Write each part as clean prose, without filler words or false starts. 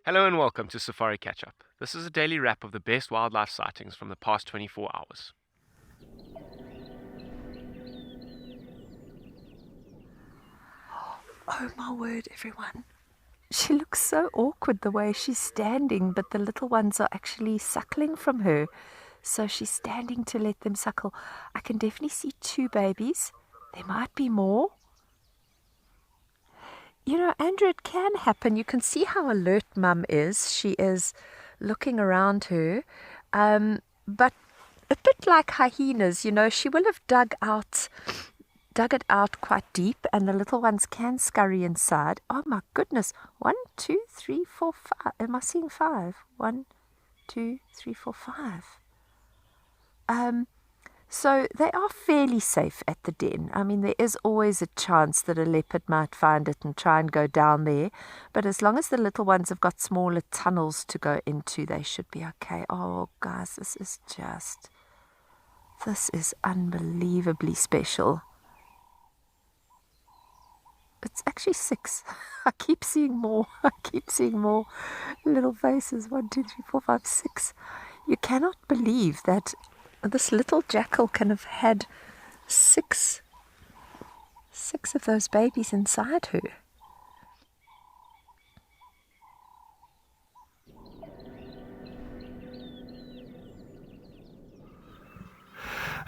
Hello and welcome to Safari Catch Up. This is a daily wrap of the best wildlife sightings from the past 24 hours. Oh my word, everyone. She looks so awkward the way she's standing, but the little ones are actually suckling from her. So she's standing to let them suckle. I can definitely see 2 babies. There might be more. You know, Andrew, it can happen. You can see how alert Mum is. She is looking around her. But a bit like hyenas, you know, she will have dug it out quite deep, and the little ones can scurry inside. Oh my goodness. 1, 2, 3, 4, 5. Am I seeing 5? 1, 2, 3, 4, 5. So they are fairly safe at the den. I mean, there is always a chance that a leopard might find it and try and go down there. But as long as the little ones have got smaller tunnels to go into, they should be okay. Oh, guys, this is unbelievably special. It's actually 6. I keep seeing more. Little faces. 1, 2, 3, 4, 5, 6. You cannot believe that this little jackal can have had 6 of those babies inside her.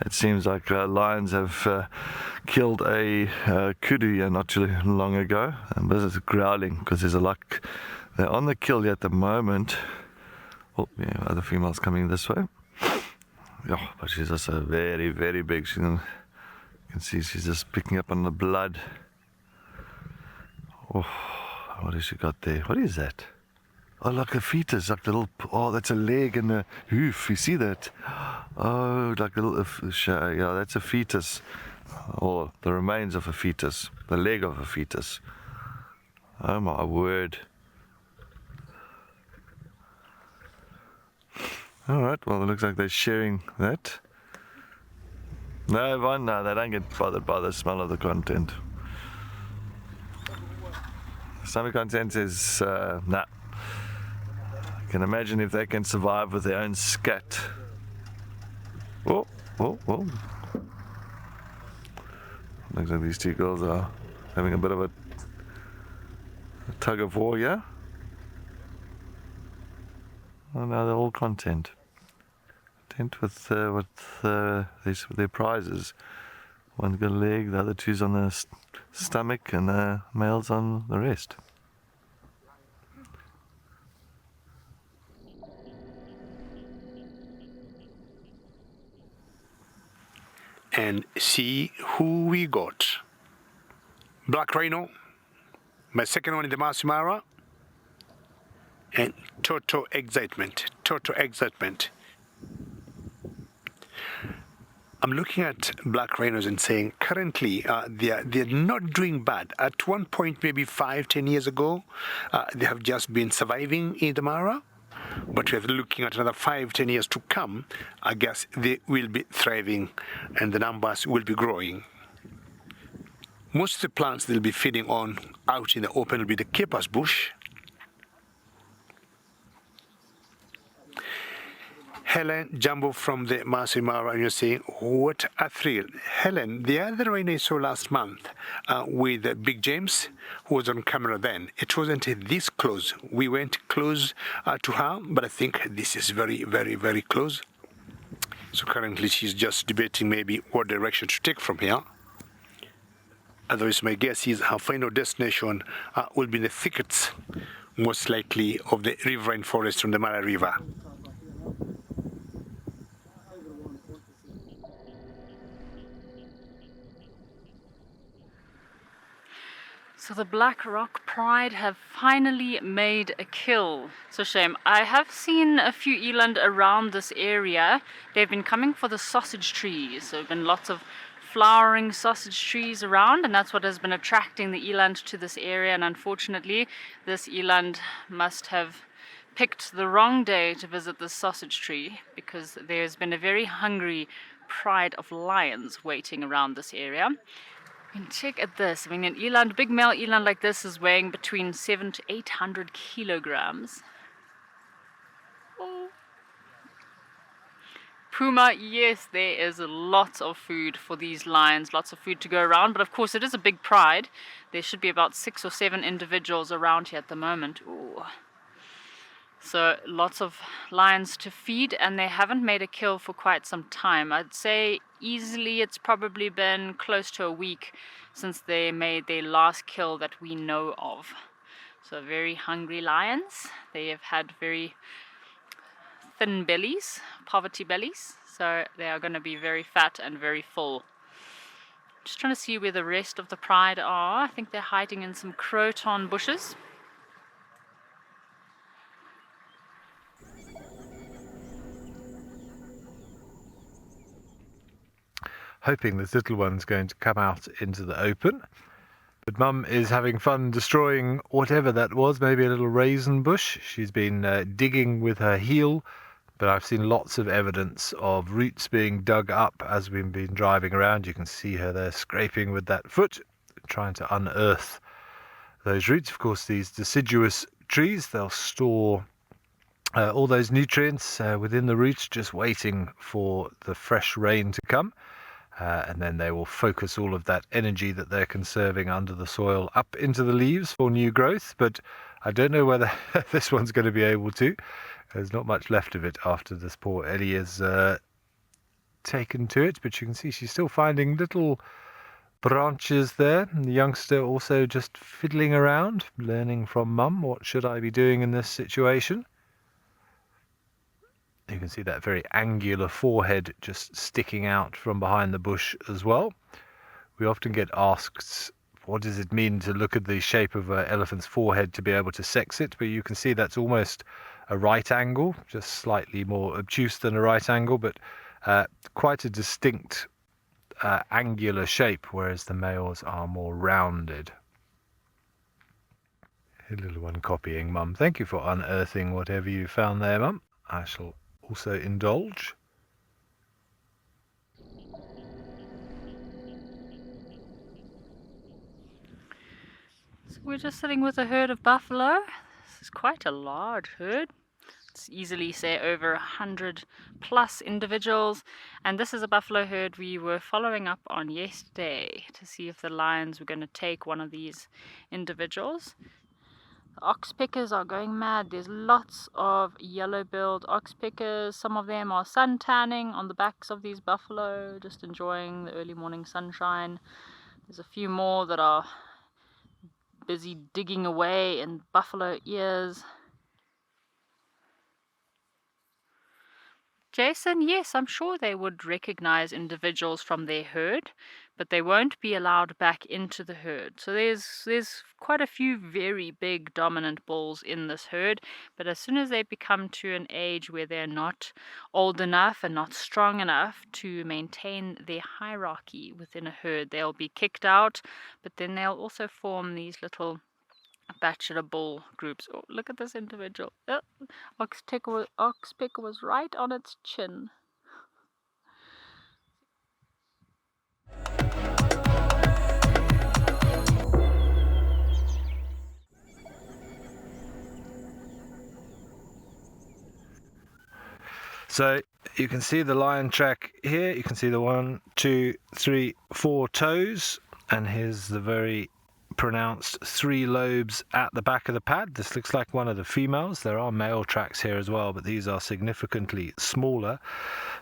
It seems like lions have killed a kudu not too long ago, and this is growling because they're on the kill at the moment. Oh, yeah, other females coming this way. Yeah, but she's also very, very big. You can see she's just picking up on the blood. Oh, what has she got there? What is that? Oh, like a fetus, like the little. Oh, that's a leg and a hoof. You see that? Oh, like a little. Yeah, that's a fetus, or the remains of a fetus, the leg of a fetus. Oh my word! All right. Well, it looks like they're sharing that. No, they don't get bothered by the smell of the content. Some content is nah. I can imagine if they can survive with their own scat. Oh. Looks like these 2 girls are having a bit of a tug of war, yeah? Oh no, they're all content. Content with their prizes. One's got a leg, the other 2's on the stomach, and the male's on the rest. And see who we got. Black rhino, my second one in the Masai Mara, and total excitement. I'm looking at black rhinos and saying currently they're not doing bad. At one point, maybe 5-10 years ago, they have just been surviving in the Mara. But we're looking at another 5-10 years to come. I guess they will be thriving and the numbers will be growing. Most of the plants they'll be feeding on out in the open will be the Kepa's bush. Helen, Jambo from the Masai Mara, and you're saying, what a thrill. Helen, the other rhino I saw last month with Big James, who was on camera then, it wasn't this close. We went close to her, but I think this is very, very, very close. So currently she's just debating maybe what direction to take from here. Otherwise, my guess is her final destination will be in the thickets, most likely of the riverine forest from the Mara River. So the Black Rock Pride have finally made a kill. It's a shame. I have seen a few eland around this area. They've been coming for the sausage trees. So there have been lots of flowering sausage trees around, and that's what has been attracting the eland to this area. And unfortunately, this eland must have picked the wrong day to visit this sausage tree, because there's been a very hungry pride of lions waiting around this area. And check at this. I mean, an eland, big male eland like this is weighing between 700 to 800 kilograms. Oh. Puma, yes, there is lots of food for these lions, lots of food to go around, but of course it is a big pride. There should be about 6 or 7 individuals around here at the moment. Ooh. So lots of lions to feed, and they haven't made a kill for quite some time. I'd say easily it's probably been close to a week since they made their last kill that we know of. So very hungry lions. They have had very thin bellies, poverty bellies, so they are going to be very fat and very full. Just trying to see where the rest of the pride are. I think they're hiding in some croton bushes. Hoping this little one's going to come out into the open. But Mum is having fun destroying whatever that was, maybe a little raisin bush. She's been digging with her heel, but I've seen lots of evidence of roots being dug up as we've been driving around. You can see her there scraping with that foot, trying to unearth those roots. Of course, these deciduous trees, they'll store all those nutrients within the roots, just waiting for the fresh rain to come. And then they will focus all of that energy that they're conserving under the soil up into the leaves for new growth. But I don't know whether this one's going to be able to. There's not much left of it after this poor Ellie has taken to it. But you can see she's still finding little branches there. And the youngster also just fiddling around, learning from Mum. What should I be doing in this situation? You can see that very angular forehead just sticking out from behind the bush as well. We often get asked, what does it mean to look at the shape of an elephant's forehead to be able to sex it? But you can see that's almost a right angle, just slightly more obtuse than a right angle, but quite a distinct angular shape, whereas the males are more rounded. A little one copying Mum. Thank you for unearthing whatever you found there, Mum. I shall also indulge. So we're just sitting with a herd of buffalo. This is quite a large herd. It's easily, say, over 100 plus individuals. And this is a buffalo herd we were following up on yesterday to see if the lions were going to take one of these individuals. The oxpeckers are going mad. There's lots of yellow-billed oxpeckers. Some of them are sun tanning on the backs of these buffalo, just enjoying the early morning sunshine. There's a few more that are busy digging away in buffalo ears. Jason, yes, I'm sure they would recognize individuals from their herd, but they won't be allowed back into the herd. So there's quite a few very big dominant bulls in this herd, but as soon as they become to an age where they're not old enough and not strong enough to maintain their hierarchy within a herd, they'll be kicked out, but then they'll also form these little bachelor bull groups. Oh, look at this individual. Oxpecker was right on its chin. So you can see the lion track here. You can see the 1, 2, 3, 4 toes, and here's the very pronounced 3 lobes at the back of the pad. This looks like one of the females. There are male tracks here as well, but these are significantly smaller.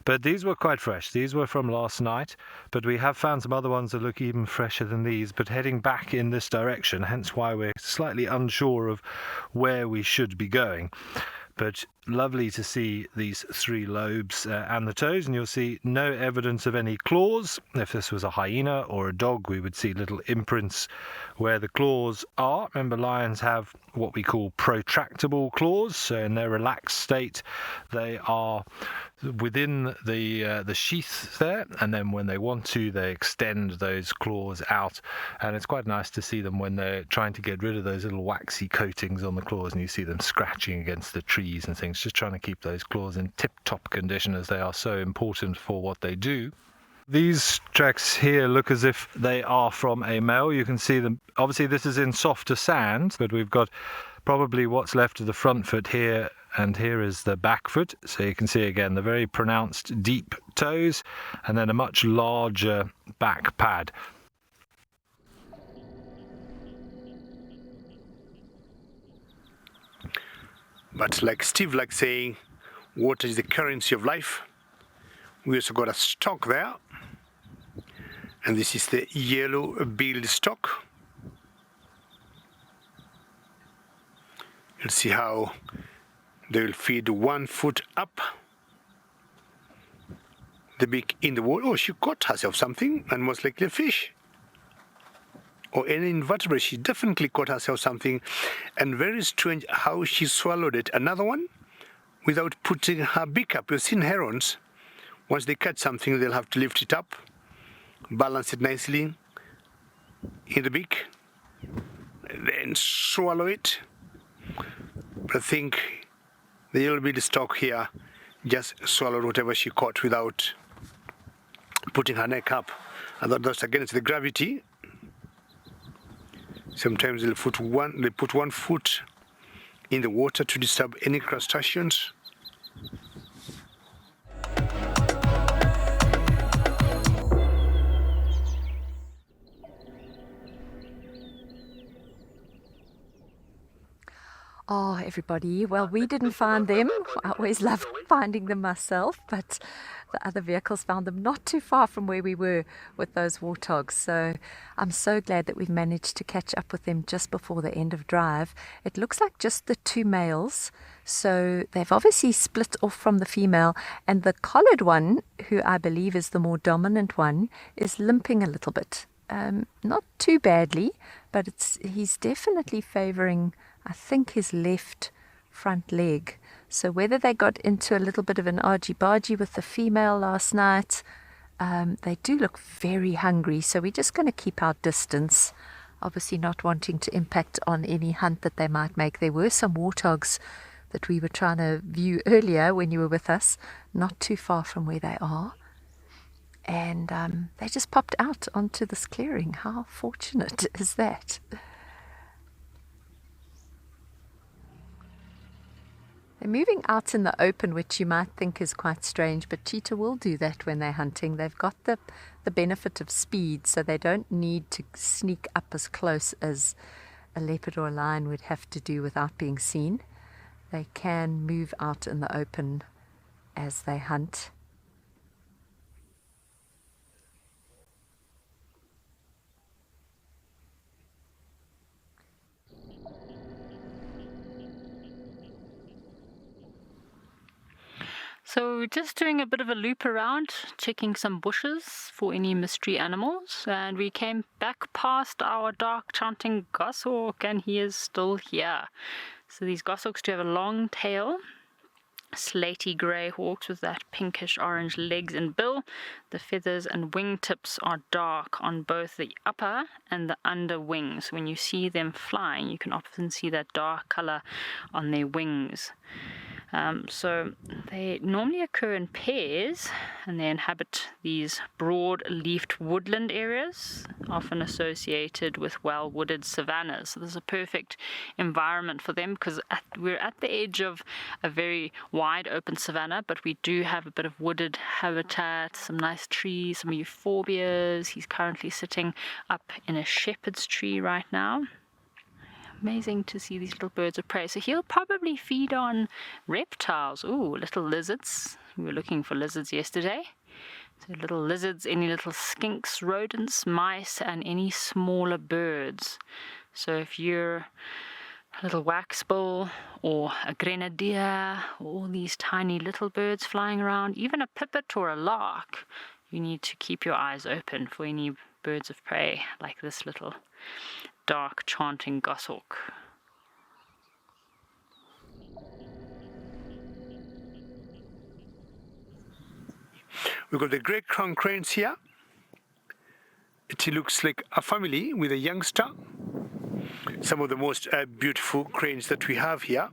But these were quite fresh. These were from last night, but we have found some other ones that look even fresher than these, but heading back in this direction, hence why we're slightly unsure of where we should be going. But lovely to see these 3 lobes and the toes, and you'll see no evidence of any claws. If this was a hyena or a dog, we would see little imprints where the claws are. Remember, lions have what we call protractable claws, so in their relaxed state they are within the sheath there, and then when they want to, they extend those claws out, and it's quite nice to see them when they're trying to get rid of those little waxy coatings on the claws, and you see them scratching against the trees and things, just trying to keep those claws in tip-top condition, as they are so important for what they do. These tracks here look as if they are from a male. You can see them. Obviously, this is in softer sand, but we've got probably what's left of the front foot here, and here is the back foot. So you can see again the very pronounced deep toes, and then a much larger back pad. But like Steve likes saying, water is the currency of life. We also got a stock there. And this is the yellow-billed stock. You'll see how they will feed 1 foot up. The beak in the water. Oh, she caught herself something, and most likely a fish. Or any invertebrate. She definitely caught herself something. And very strange how she swallowed it. Another one without putting her beak up. You've seen herons. Once they catch something, they'll have to lift it up, balance it nicely in the beak, then swallow it. But I think the yellow-billed stock here just swallowed whatever she caught without putting her neck up. And that's against the gravity. Sometimes they'll put 1 foot in the water to disturb any crustaceans. Oh, everybody. Well, we didn't find them. I always loved finding them myself, but the other vehicles found them not too far from where we were with those warthogs. So I'm so glad that we've managed to catch up with them just before the end of drive. It looks like just the 2 males. So they've obviously split off from the female, and the collared one, who I believe is the more dominant one, is limping a little bit. Not too badly, but he's definitely favoring, I think, his left front leg. So whether they got into a little bit of an argy-bargy with the female last night, they do look very hungry. So we're just going to keep our distance, obviously not wanting to impact on any hunt that they might make. There were some warthogs that we were trying to view earlier when you were with us, not too far from where they are. And they just popped out onto this clearing. How fortunate is that? They're moving out in the open, which you might think is quite strange, but cheetah will do that when they're hunting. They've got the benefit of speed, so they don't need to sneak up as close as a leopard or a lion would have to do without being seen. They can move out in the open as they hunt. So we're just doing a bit of a loop around, checking some bushes for any mystery animals, and we came back past our dark chanting goshawk, and he is still here. So these goshawks do have a long tail, slaty grey hawks with that pinkish orange legs and bill. The feathers and wingtips are dark on both the upper and the under wings. When you see them flying, you can often see that dark colour on their wings. So they normally occur in pairs, and they inhabit these broad-leafed woodland areas, often associated with well-wooded savannas. So this is a perfect environment for them, because we're at the edge of a very wide open savanna, but we do have a bit of wooded habitat, some nice trees, some euphorbias. He's currently sitting up in a shepherd's tree right now. Amazing to see these little birds of prey. So he'll probably feed on reptiles. Ooh, little lizards. We were looking for lizards yesterday. So little lizards, any little skinks, rodents, mice, and any smaller birds. So if you're a little waxbill or a grenadier, all these tiny little birds flying around, even a pipit or a lark, you need to keep your eyes open for any birds of prey like this little dark chanting goshawk. We've got the great crown cranes here. It looks like a family with a youngster. Some of the most beautiful cranes that we have here.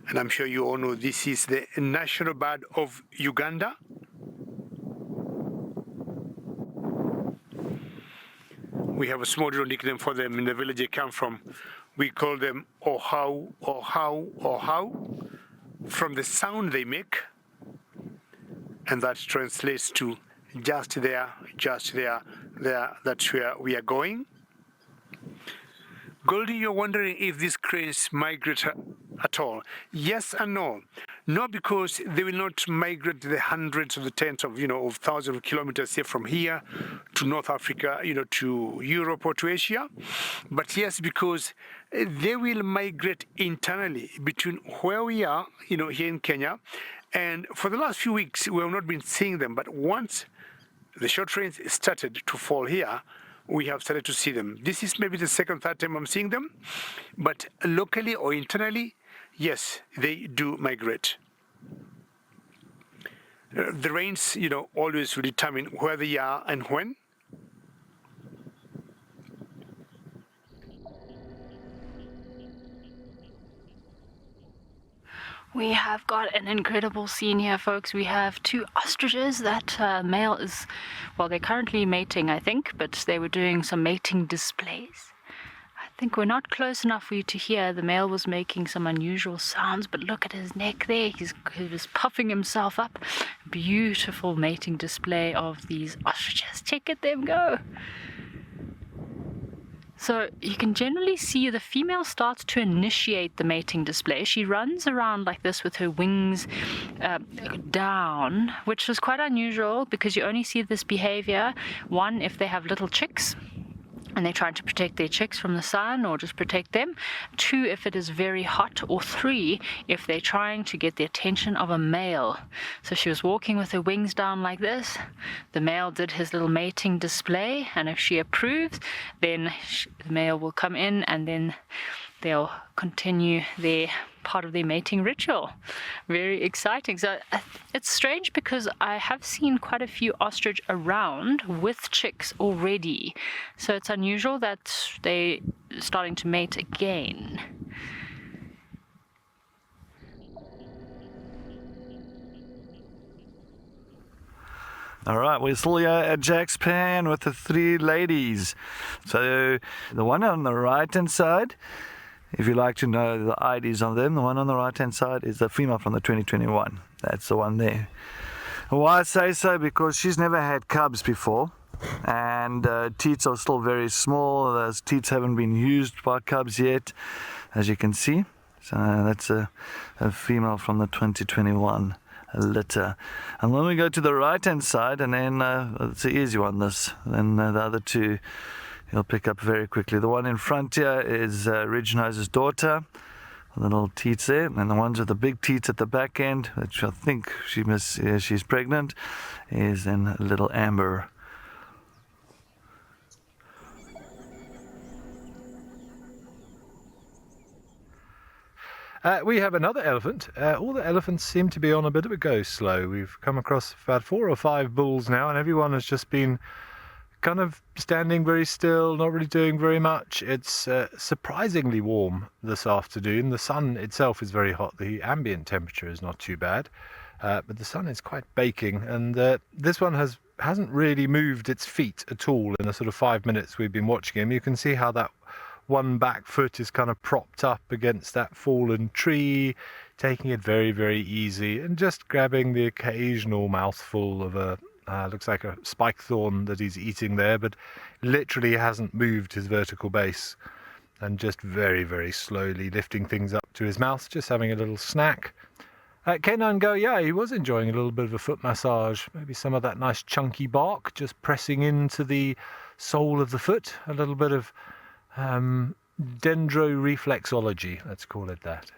And I'm sure you all know this is the national bird of Uganda. We have a small little nickname for them in the village they come from. We call them ohau, ohau, ohau, from the sound they make, and that translates to just there, that's where we are going. Goldie, you're wondering if these cranes migrate at all. Yes and no. No, because they will not migrate the hundreds or the tens of, of thousands of kilometers here from here to North Africa, to Europe or to Asia. But yes, because they will migrate internally between where we are, here in Kenya. And for the last few weeks, we have not been seeing them. But once the short rains started to fall here, we have started to see them. This is maybe the second, third time I'm seeing them. But locally or internally, yes, they do migrate. The rains, always will determine where they are and when. We have got an incredible scene here, folks. We have two ostriches. That male is, well, they're currently mating, I think, but they were doing some mating displays. I think we're not close enough for you to hear. The male was making some unusual sounds, but look at his neck there. He was puffing himself up. Beautiful mating display of these ostriches. Check at them go. So you can generally see the female starts to initiate the mating display. She runs around like this with her wings down, which is quite unusual because you only see this behavior, one, if they have little chicks and they're trying to protect their chicks from the sun or just protect them. Two, if it is very hot. Or three, if they're trying to get the attention of a male. So she was walking with her wings down like this. The male did his little mating display, and if she approves, then the male will come in and then they'll continue their part of their mating ritual. Very exciting. So it's strange because I have seen quite a few ostrich around with chicks already. So it's unusual that they're starting to mate again. All right, we're still here at Jack's Pan with the three ladies. So the one on the right-hand side, if you like to know the IDs of them, the one on the right-hand side is the female from the 2021. That's the one there. Why I say so? Because she's never had cubs before, and teats are still very small. Those teats haven't been used by cubs yet, as you can see. So that's a female from the 2021 litter. And then we go to the right-hand side, and then it's an easy one, this. Then the other two you'll pick up very quickly. The one in front here is Ridge-Nose's daughter, the little teats there, and the ones with the big teats at the back end, which I think she's pregnant, is then little Amber. We have another elephant. All the elephants seem to be on a bit of a go slow. We've come across about 4 or 5 bulls now, and everyone has just been kind of standing very still, not really doing very much. It's surprisingly warm this afternoon. The sun itself is very hot. The ambient temperature is not too bad, but the sun is quite baking, and this one hasn't really moved its feet at all in the sort of 5 minutes we've been watching him. You can see how that one back foot is kind of propped up against that fallen tree, taking it very, very easy and just grabbing the occasional mouthful of a looks like a spike thorn that he's eating there, but literally hasn't moved his vertical base, and just very, very slowly lifting things up to his mouth, just having a little snack. Kenan go, yeah, he was enjoying a little bit of a foot massage, maybe some of that nice chunky bark just pressing into the sole of the foot, a little bit of dendroreflexology, let's call it that.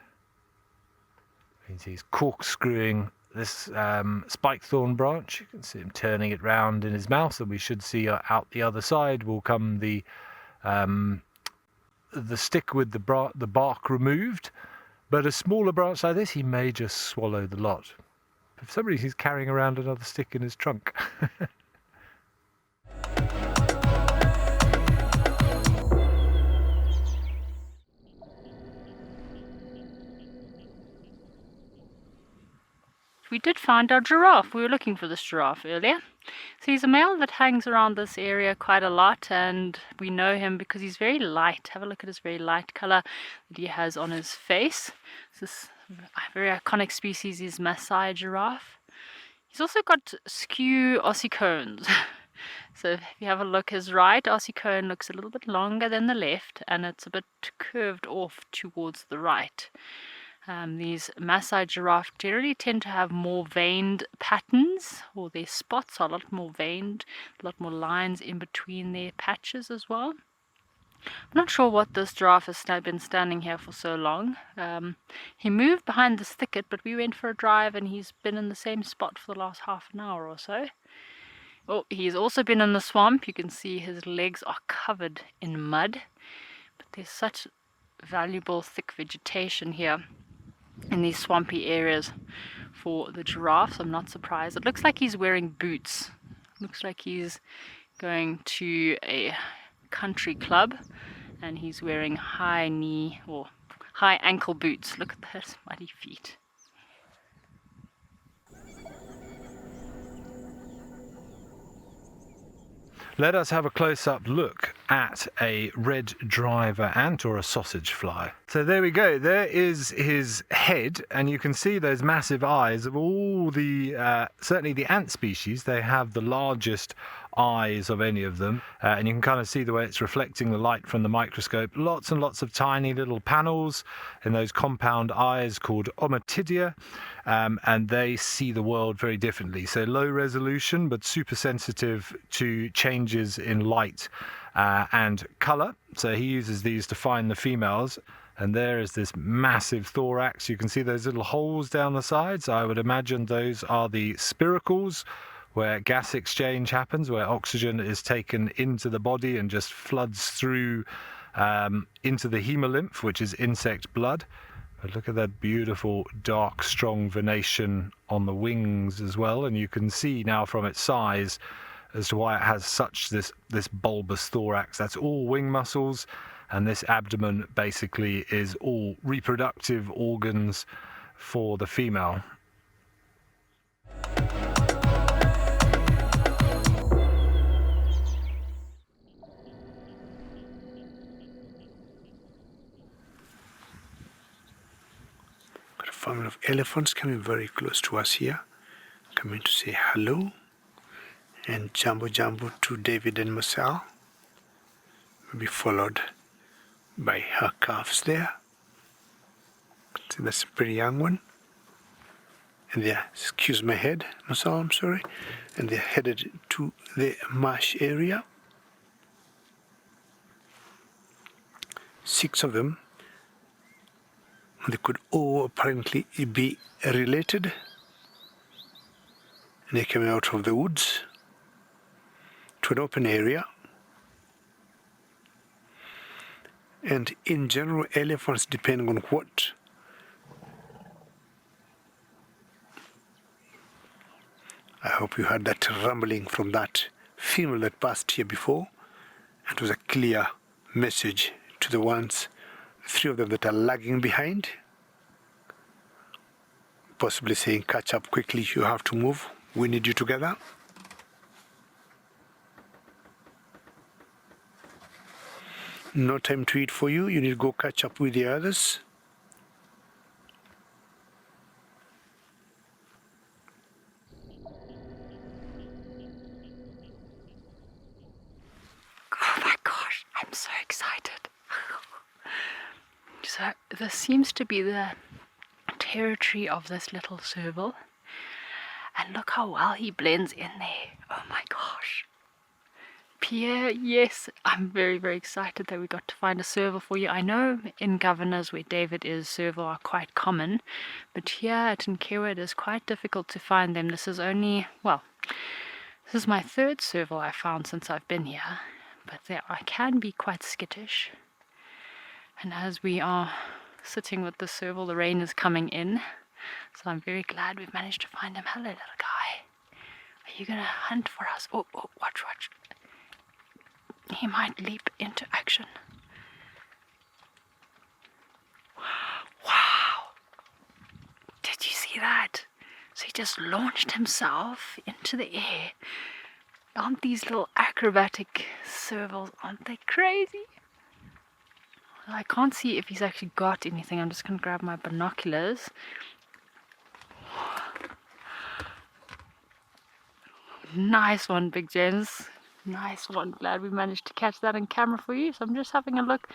Means he's corkscrewing this spike thorn branch. You can see him turning it round in his mouth, and we should see out the other side will come the stick with the bark removed. But a smaller branch like this, he may just swallow the lot. For some reason, he's carrying around another stick in his trunk. We did find our giraffe. We were looking for this giraffe earlier. So he's a male that hangs around this area quite a lot, and we know him because he's very light. Have a look at his very light color that he has on his face. This very iconic species is Masai giraffe. He's also got skew ossicones. So if you have a look, his right ossicone looks a little bit longer than the left, and it's a bit curved off towards the right. These Masai giraffe generally tend to have more veined patterns, or their spots are a lot more veined, a lot more lines in between their patches as well. I'm not sure what this giraffe has been standing here for so long. He moved behind this thicket, but we went for a drive and he's been in the same spot for the last half an hour or so. Oh, he's also been in the swamp. You can see his legs are covered in mud, but there's such valuable thick vegetation here in these swampy areas for the giraffes. I'm not surprised. It looks like he's wearing boots. Looks like he's going to a country club and he's wearing high knee or high ankle boots. Look at those muddy feet. Let us have a close-up look at a red driver ant, or a sausage fly. So there we go. There is his head, and you can see those massive eyes of all the, certainly the ant species. They have the largest eyes of any of them, and you can kind of see the way it's reflecting the light from the microscope. Lots and lots of tiny little panels in those compound eyes called ommatidia, and they see the world very differently. So low resolution, but super sensitive to changes in light and color. So he uses these to find the females. And there is this massive thorax. You can see those little holes down the sides. I would imagine those are the spiracles, where gas exchange happens, where oxygen is taken into the body and just floods through into the hemolymph, which is insect blood. But look at that beautiful, dark, strong venation on the wings as well. And you can see now from its size as to why it has such this bulbous thorax. That's all wing muscles. And this abdomen basically is all reproductive organs for the female. Got a family of elephants coming very close to us here, coming to say hello. And Jambo to David and Marcel will be followed by her calves there. See, that's a pretty young one. And they're, excuse my head, Marcel, I'm sorry. And they're headed to the marsh area. 6 of them. They could all apparently be related. And they're coming out of the woods to an open area. And in general, elephants, depending on what I hope you heard that rumbling from that female that passed here before. It was a clear message to the ones, 3 of them that are lagging behind, possibly saying, catch up quickly, you have to move, we need you together. No time to eat for you, you need to go catch up with the others. Oh my gosh, I'm so excited. So this seems to be the territory of this little serval. And look how well he blends in there. Oh my gosh. Pierre, yes, I'm very, very excited that we got to find a serval for you. I know in Governors, where David is, serval are quite common, but here at Nkuhuma it is quite difficult to find them. This is only, well, this is my 3rd serval I found since I've been here, but I can be quite skittish. And as we are sitting with the serval, the rain is coming in, so I'm very glad we've managed to find him. Hello, little guy. Are you going to hunt for us? Oh, watch. He might leap into action. Wow! Did you see that? So he just launched himself into the air Aren't these little acrobatic servals, aren't they crazy? I can't see if he's actually got anything. I'm just going to grab my binoculars. Nice one, Big James. Nice one. Glad we managed to catch that on camera for you. So I'm just having a look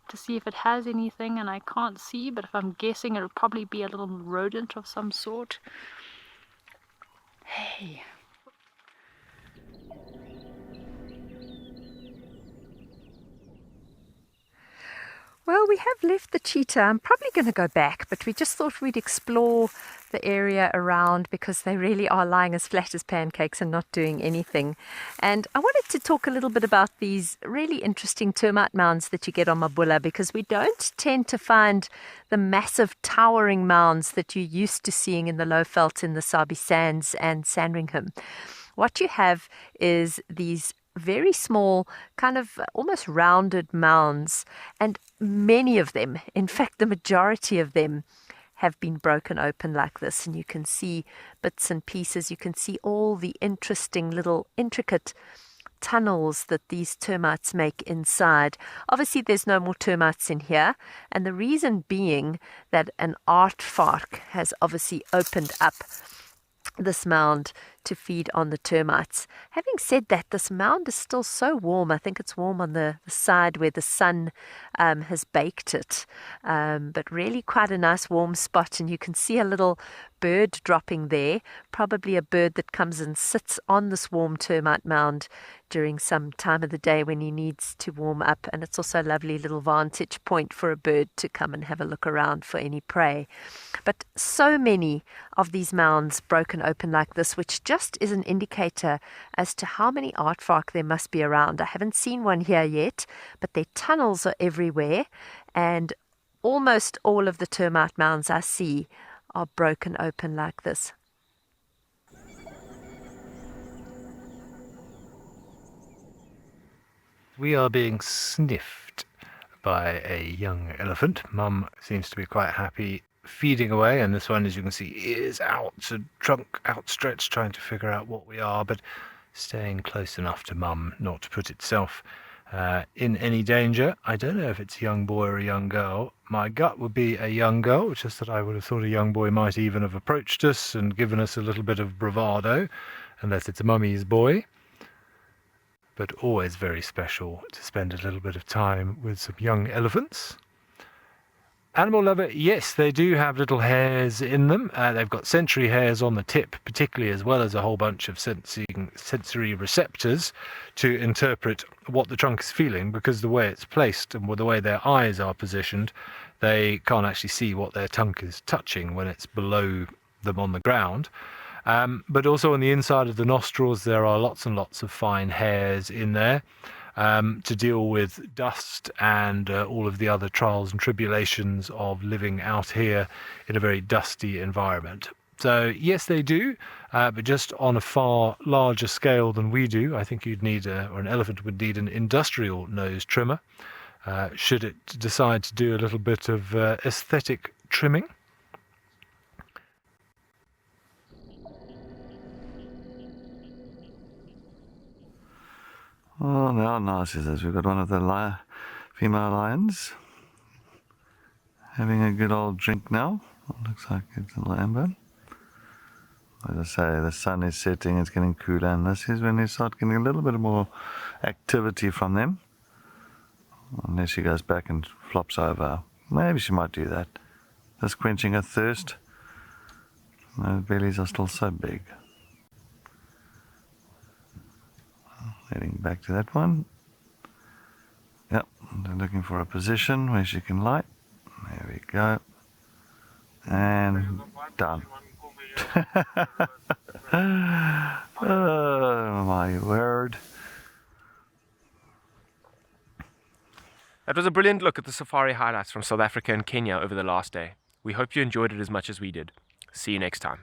to see if it has anything, and I can't see, but if I'm guessing, it'll probably be a little rodent of some sort. Hey. Well, we have left the cheetah. I'm probably going to go back, but we just thought we'd explore the area around because they really are lying as flat as pancakes and not doing anything. And I wanted to talk a little bit about these really interesting termite mounds that you get on Mabula, because we don't tend to find the massive towering mounds that you're used to seeing in the low veld in the Sabi Sands and Sandringham. What you have is these very small, kind of almost rounded mounds, and many of them, in fact the majority of them, have been broken open like this, and you can see bits and pieces. You can see all the interesting little intricate tunnels that these termites make inside. Obviously there's no more termites in here, and the reason being that an aardvark has obviously opened up this mound to feed on the termites. Having said that, this mound is still so warm. I think it's warm on the side where the sun has baked it, but really quite a nice warm spot. And you can see a little bird dropping there, probably a bird that comes and sits on this warm termite mound during some time of the day when he needs to warm up. And it's also a lovely little vantage point for a bird to come and have a look around for any prey. But so many of these mounds broken open like this, which just is an indicator as to how many aardvark there must be around. I haven't seen one here yet, but their tunnels are everywhere, and almost all of the termite mounds I see are broken open like this. We are being sniffed by a young elephant. Mum seems to be quite happy feeding away, and this one, as you can see, ears out and trunk outstretched, trying to figure out what we are, but staying close enough to Mum not to put itself in any danger. I don't know if it's a young boy or a young girl. My gut would be a young girl, which is that I would have thought a young boy might even have approached us and given us a little bit of bravado, unless it's a mummy's boy. But always very special to spend a little bit of time with some young elephants. Animal lover, yes, they do have little hairs in them. They've got sensory hairs on the tip, particularly, as well as a whole bunch of sensory receptors to interpret what the trunk is feeling, because the way it's placed and the way their eyes are positioned, they can't actually see what their tongue is touching when it's below them on the ground. But also on the inside of the nostrils, there are lots and lots of fine hairs in there to deal with dust and all of the other trials and tribulations of living out here in a very dusty environment. So yes, they do, but just on a far larger scale than we do. I think you'd need, or an elephant would need, an industrial nose trimmer, should it decide to do a little bit of aesthetic trimming. Oh, how nice is this? We've got one of the female lions having a good old drink now. It looks like it's a little amber. As I say, the sun is setting, it's getting cooler, and this is when you start getting a little bit more activity from them. Unless she goes back and flops over. Maybe she might do that. Just quenching her thirst. Those bellies are still so big. Heading back to that one. Yep, they're looking for a position where she can lie. There we go. And done. Oh my word. That was a brilliant look at the safari highlights from South Africa and Kenya over the last day. We hope you enjoyed it as much as we did. See you next time.